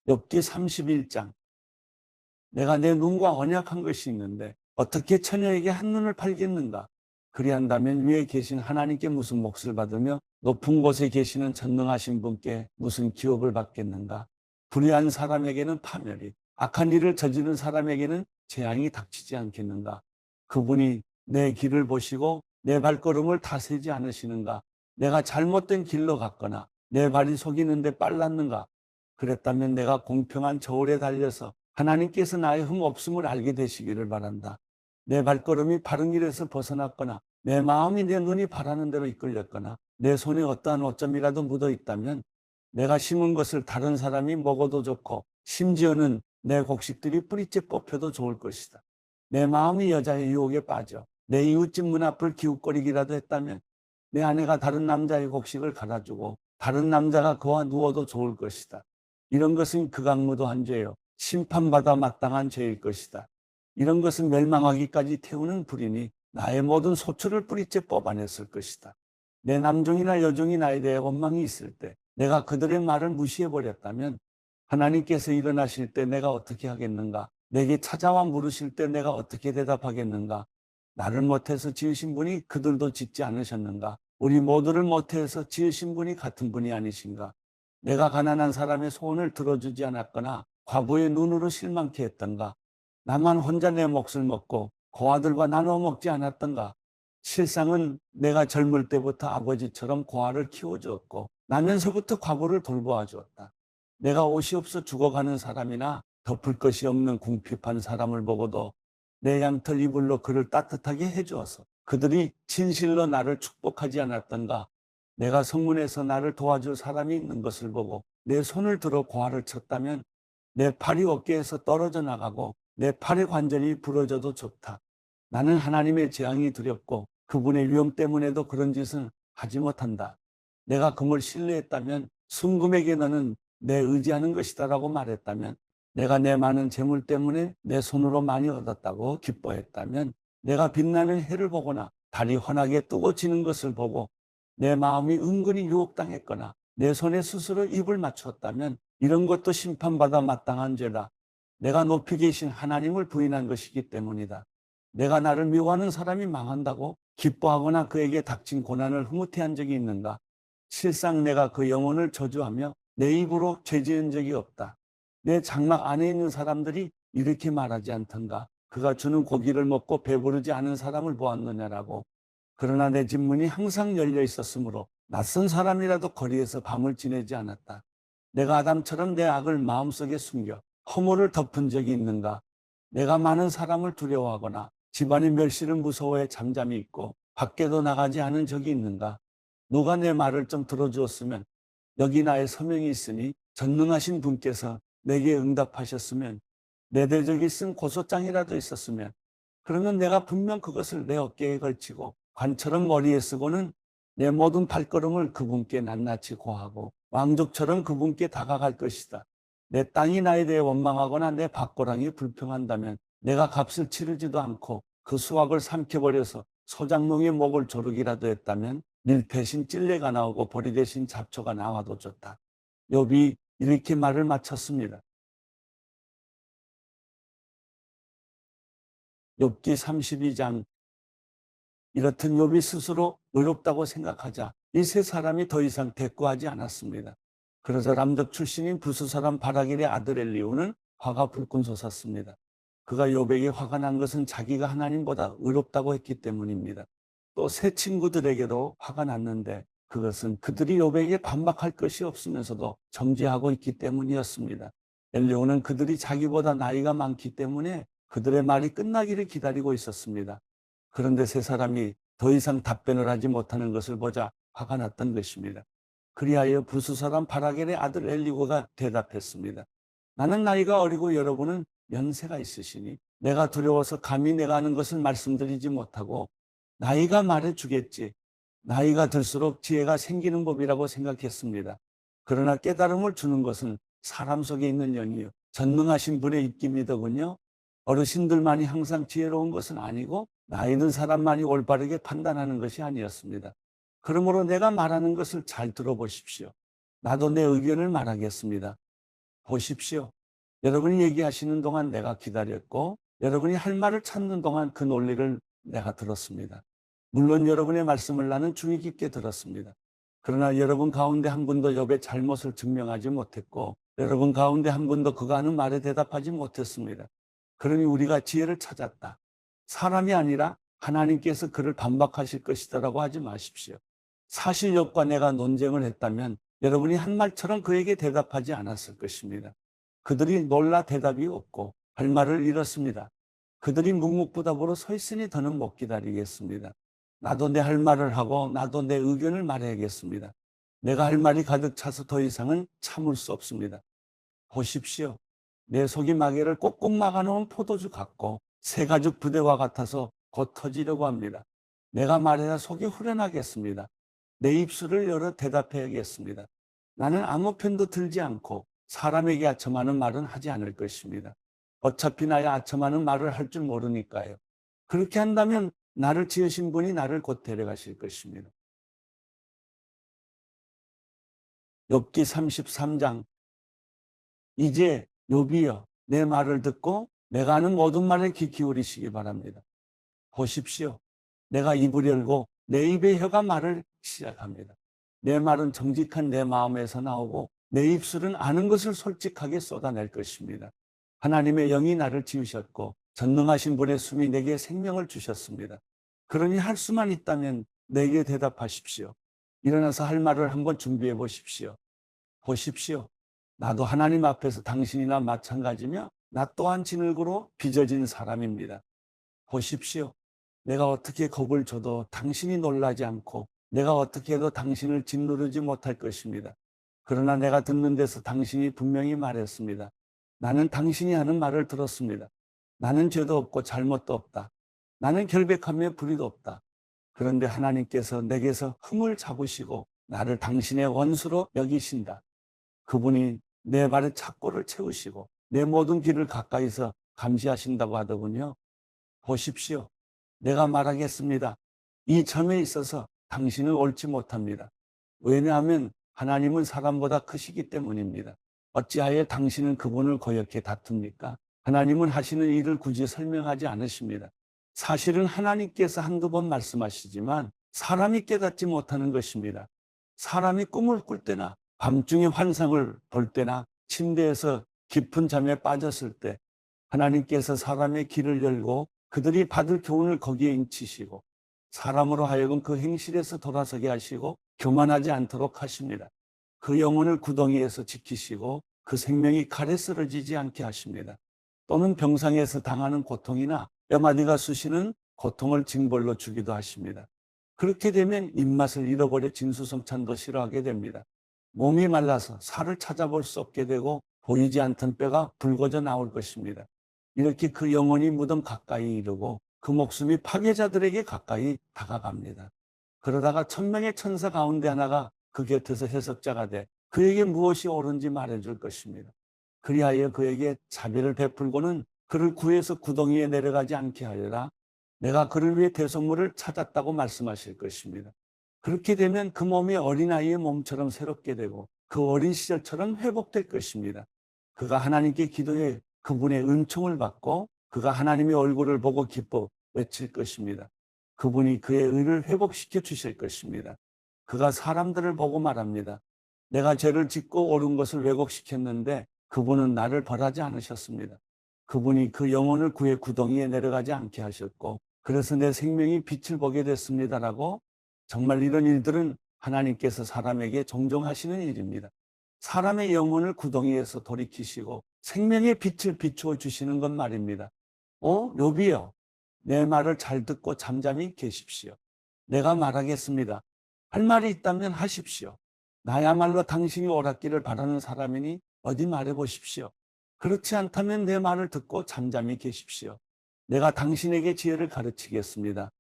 욥기 31장. 내가 내 눈과 언약한 것이 있는데 어떻게 처녀에게 한눈을 팔겠는가? 그리한다면 위에 계신 하나님께 무슨 몫을 받으며 높은 곳에 계시는 전능하신 분께 무슨 기업을 받겠는가? 불의한 사람에게는 파멸이, 악한 일을 저지른 사람에게는 재앙이 닥치지 않겠는가? 그분이 내 길을 보시고 내 발걸음을 다스리지 않으시는가? 내가 잘못된 길로 갔거나 내 발이 속이는데 빨랐는가? 그랬다면 내가 공평한 저울에 달려서 하나님께서 나의 흠없음을 알게 되시기를 바란다. 내 발걸음이 바른 길에서 벗어났거나 내 마음이 내 눈이 바라는 대로 이끌렸거나 내 손에 어떠한 오점이라도 묻어 있다면 내가 심은 것을 다른 사람이 먹어도 좋고 심지어는 내 곡식들이 뿌리째 뽑혀도 좋을 것이다. 내 마음이 여자의 유혹에 빠져 내 이웃집 문 앞을 기웃거리기라도 했다면 내 아내가 다른 남자의 곡식을 갈아주고 다른 남자가 그와 누워도 좋을 것이다. 이런 것은 극악무도한 죄요 심판받아 마땅한 죄일 것이다. 이런 것은 멸망하기까지 태우는 불이니 나의 모든 소출을 뿌리째 뽑아냈을 것이다. 내 남종이나 여종이 나에 대해 원망이 있을 때 내가 그들의 말을 무시해버렸다면 하나님께서 일어나실 때 내가 어떻게 하겠는가? 내게 찾아와 물으실 때 내가 어떻게 대답하겠는가? 나를 못해서 지으신 분이 그들도 짓지 않으셨는가? 우리 모두를 못해서 지으신 분이 같은 분이 아니신가? 내가 가난한 사람의 소원을 들어주지 않았거나 과부의 눈으로 실망케 했던가? 나만 혼자 내 몫을 먹고 고아들과 나눠 먹지 않았던가? 실상은 내가 젊을 때부터 아버지처럼 고아를 키워주었고 나면서부터 과부를 돌보아 주었다. 내가 옷이 없어 죽어가는 사람이나 덮을 것이 없는 궁핍한 사람을 보고도 내 양털 이불로 그를 따뜻하게 해주어서 그들이 진실로 나를 축복하지 않았던가? 내가 성문에서 나를 도와줄 사람이 있는 것을 보고 내 손을 들어 고아를 쳤다면 내 팔이 어깨에서 떨어져 나가고 내 팔의 관절이 부러져도 좋다. 나는 하나님의 재앙이 두렵고 그분의 위험 때문에도 그런 짓은 하지 못한다. 내가 그걸 신뢰했다면 순금에게 너는 내 의지하는 것이다라고 말했다면 내가 내 많은 재물 때문에 내 손으로 많이 얻었다고 기뻐했다면 내가 빛나는 해를 보거나 달이 환하게 뜨고 지는 것을 보고 내 마음이 은근히 유혹당했거나 내 손에 스스로 입을 맞췄다면 이런 것도 심판받아 마땅한 죄다. 내가 높이 계신 하나님을 부인한 것이기 때문이다. 내가 나를 미워하는 사람이 망한다고 기뻐하거나 그에게 닥친 고난을 흐뭇해한 적이 있는가? 실상 내가 그 영혼을 저주하며 내 입으로 죄지은 적이 없다. 내 장막 안에 있는 사람들이 이렇게 말하지 않던가? 그가 주는 고기를 먹고 배부르지 않은 사람을 보았느냐라고. 그러나 내 집 문이 항상 열려 있었으므로 낯선 사람이라도 거리에서 밤을 지내지 않았다. 내가 아담처럼 내 악을 마음속에 숨겨 허물을 덮은 적이 있는가? 내가 많은 사람을 두려워하거나 집안의 멸시를 무서워해 잠잠히 있고 밖에도 나가지 않은 적이 있는가? 누가 내 말을 좀 들어주었으면 여기 나의 서명이 있으니 전능하신 분께서 내게 응답하셨으면 내 대적이 쓴 고소장이라도 있었으면 그러면 내가 분명 그것을 내 어깨에 걸치고 관처럼 머리에 쓰고는 내 모든 발걸음을 그분께 낱낱이 고하고 왕족처럼 그분께 다가갈 것이다. 내 땅이 나에 대해 원망하거나 내 밭고랑이 불평한다면 내가 값을 치르지도 않고 그 수확을 삼켜버려서 소장농의 목을 조르기라도 했다면 밀 대신 찔레가 나오고 보리 대신 잡초가 나와도 좋다. 욥이 이렇게 말을 마쳤습니다. 욥기 32장. 이렇듯 욥이 스스로 의롭다고 생각하자 이 세 사람이 더 이상 대꾸하지 않았습니다. 그러자 람덕 출신인 부수 사람 바라길의 아들 엘리후는 화가 불끈 솟았습니다. 그가 욥에게 화가 난 것은 자기가 하나님보다 의롭다고 했기 때문입니다. 또 세 친구들에게도 화가 났는데 그것은 그들이 욥에게 반박할 것이 없으면서도 정죄하고 있기 때문이었습니다. 엘리후는 그들이 자기보다 나이가 많기 때문에 그들의 말이 끝나기를 기다리고 있었습니다. 그런데 세 사람이 더 이상 답변을 하지 못하는 것을 보자 화가 났던 것입니다. 그리하여 부수 사람 바라겔의 아들 엘리후가 대답했습니다. 나는 나이가 어리고 여러분은 연세가 있으시니 내가 두려워서 감히 내가 하는 것을 말씀드리지 못하고 나이가 말해주겠지. 나이가 들수록 지혜가 생기는 법이라고 생각했습니다. 그러나 깨달음을 주는 것은 사람 속에 있는 영이요 전능하신 분의 입김이더군요. 어르신들만이 항상 지혜로운 것은 아니고 나이 든 사람만이 올바르게 판단하는 것이 아니었습니다. 그러므로 내가 말하는 것을 잘 들어보십시오. 나도 내 의견을 말하겠습니다. 보십시오. 여러분이 얘기하시는 동안 내가 기다렸고 여러분이 할 말을 찾는 동안 그 논리를 내가 들었습니다. 물론 여러분의 말씀을 나는 주의 깊게 들었습니다. 그러나 여러분 가운데 한 분도 욥의 잘못을 증명하지 못했고 여러분 가운데 한 분도 그가 하는 말에 대답하지 못했습니다. 그러니 우리가 지혜를 찾았다. 사람이 아니라 하나님께서 그를 반박하실 것이다라고 하지 마십시오. 사실 욥과 내가 논쟁을 했다면 여러분이 한 말처럼 그에게 대답하지 않았을 것입니다. 그들이 놀라 대답이 없고 할 말을 잃었습니다. 그들이 묵묵부답으로 서 있으니 더는 못 기다리겠습니다. 나도 내 할 말을 하고 나도 내 의견을 말해야겠습니다. 내가 할 말이 가득 차서 더 이상은 참을 수 없습니다. 보십시오. 내 속이 마개를 꼭꼭 막아놓은 포도주 같고 새가죽 부대와 같아서 곧 터지려고 합니다. 내가 말해야 속이 후련하겠습니다. 내 입술을 열어 대답해야겠습니다. 나는 아무 편도 들지 않고 사람에게 아첨하는 말은 하지 않을 것입니다. 어차피 나의 아첨하는 말을 할 줄 모르니까요. 그렇게 한다면 나를 지으신 분이 나를 곧 데려가실 것입니다. 욥기 33장. 이제 욥이여 내 말을 듣고 내가 하는 모든 말에 귀 기울이시기 바랍니다. 보십시오. 내가 입을 열고 내 입의 혀가 말을 시작합니다. 내 말은 정직한 내 마음에서 나오고 내 입술은 아는 것을 솔직하게 쏟아낼 것입니다. 하나님의 영이 나를 지으셨고 전능하신 분의 숨이 내게 생명을 주셨습니다. 그러니 할 수만 있다면 내게 대답하십시오. 일어나서 할 말을 한번 준비해 보십시오. 보십시오. 나도 하나님 앞에서 당신이나 마찬가지며 나 또한 진흙으로 빚어진 사람입니다. 보십시오. 내가 어떻게 겁을 줘도 당신이 놀라지 않고 내가 어떻게 해도 당신을 짓누르지 못할 것입니다. 그러나 내가 듣는 데서 당신이 분명히 말했습니다. 나는 당신이 하는 말을 들었습니다. 나는 죄도 없고 잘못도 없다. 나는 결백함에 불의도 없다. 그런데 하나님께서 내게서 흠을 잡으시고 나를 당신의 원수로 여기신다. 그분이 내 발에 착고를 채우시고 내 모든 길을 가까이서 감시하신다고 하더군요. 보십시오. 내가 말하겠습니다. 이 점에 있어서 당신은 옳지 못합니다. 왜냐하면 하나님은 사람보다 크시기 때문입니다. 어찌하여 당신은 그분을 거역해 다툽니까? 하나님은 하시는 일을 굳이 설명하지 않으십니다. 사실은 하나님께서 한두 번 말씀하시지만 사람이 깨닫지 못하는 것입니다. 사람이 꿈을 꿀 때나 밤중에 환상을 볼 때나 침대에서 깊은 잠에 빠졌을 때 하나님께서 사람의 길을 열고 그들이 받을 교훈을 거기에 인치시고 사람으로 하여금 그 행실에서 돌아서게 하시고 교만하지 않도록 하십니다. 그 영혼을 구덩이에서 지키시고 그 생명이 칼에 쓰러지지 않게 하십니다. 또는 병상에서 당하는 고통이나 뼈마디가 쑤시는 고통을 징벌로 주기도 하십니다. 그렇게 되면 입맛을 잃어버려 진수성찬도 싫어하게 됩니다. 몸이 말라서 살을 찾아볼 수 없게 되고 보이지 않던 뼈가 붉어져 나올 것입니다. 이렇게 그 영혼이 무덤 가까이 이르고 그 목숨이 파괴자들에게 가까이 다가갑니다. 그러다가 천명의 천사 가운데 하나가 그 곁에서 해석자가 돼 그에게 무엇이 옳은지 말해줄 것입니다. 그리하여 그에게 자비를 베풀고는 그를 구해서 구덩이에 내려가지 않게 하여라. 내가 그를 위해 대속물을 찾았다고 말씀하실 것입니다. 그렇게 되면 그 몸이 어린아이의 몸처럼 새롭게 되고 그 어린 시절처럼 회복될 것입니다. 그가 하나님께 기도해 그분의 은총을 받고 그가 하나님의 얼굴을 보고 기뻐 외칠 것입니다. 그분이 그의 의를 회복시켜 주실 것입니다. 그가 사람들을 보고 말합니다. 내가 죄를 짓고 옳은 것을 왜곡시켰는데 그분은 나를 벌하지 않으셨습니다. 그분이 그 영혼을 구해 구덩이에 내려가지 않게 하셨고 그래서 내 생명이 빛을 보게 됐습니다라고. 정말 이런 일들은 하나님께서 사람에게 종종 하시는 일입니다. 사람의 영혼을 구덩이에서 돌이키시고 생명의 빛을 비추어 주시는 것 말입니다. 욥이여, 내 말을 잘 듣고 잠잠히 계십시오. 내가 말하겠습니다. 할 말이 있다면 하십시오. 나야말로 당신이 옳았기를 바라는 사람이니 어디 말해보십시오. 그렇지 않다면 내 말을 듣고 잠잠히 계십시오. 내가 당신에게 지혜를 가르치겠습니다.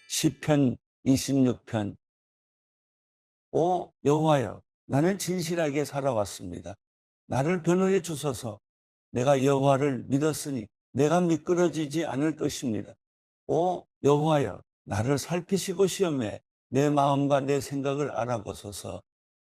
시편 26편. 오 여호와여, 나는 진실하게 살아왔습니다. 나를 변호해 주소서. 내가 여호와를 믿었으니 내가 미끄러지지 않을 것입니다. 오 여호와여, 나를 살피시고 시험해 내 마음과 내 생각을 알아보소서.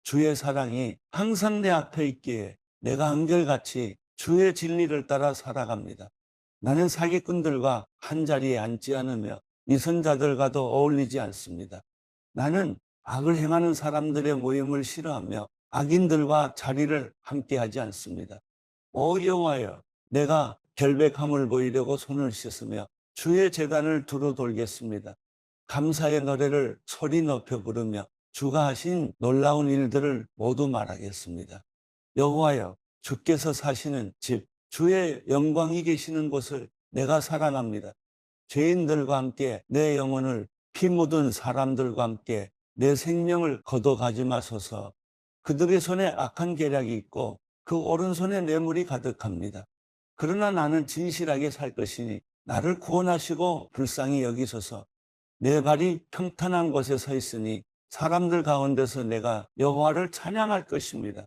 주의 사랑이 항상 내 앞에 있기에 내가 한결같이 주의 진리를 따라 살아갑니다. 나는 사기꾼들과 한자리에 앉지 않으며 위선자들과도 어울리지 않습니다. 나는 악을 행하는 사람들의 모임을 싫어하며 악인들과 자리를 함께하지 않습니다. 오 여호와여, 내가 결백함을 보이려고 손을 씻으며 주의 제단을 두루 돌겠습니다. 감사의 노래를 소리 높여 부르며 주가 하신 놀라운 일들을 모두 말하겠습니다. 여호와여, 주께서 사시는 집, 주의 영광이 계시는 곳을 내가 사랑합니다. 죄인들과 함께 내 영혼을, 피 묻은 사람들과 함께 내 생명을 거둬가지 마소서. 그들의 손에 악한 계략이 있고 그 오른손에 뇌물이 가득합니다. 그러나 나는 진실하게 살 것이니 나를 구원하시고 불쌍히 여기소서. 내 발이 평탄한 곳에 서 있으니 사람들 가운데서 내가 여호와를 찬양할 것입니다.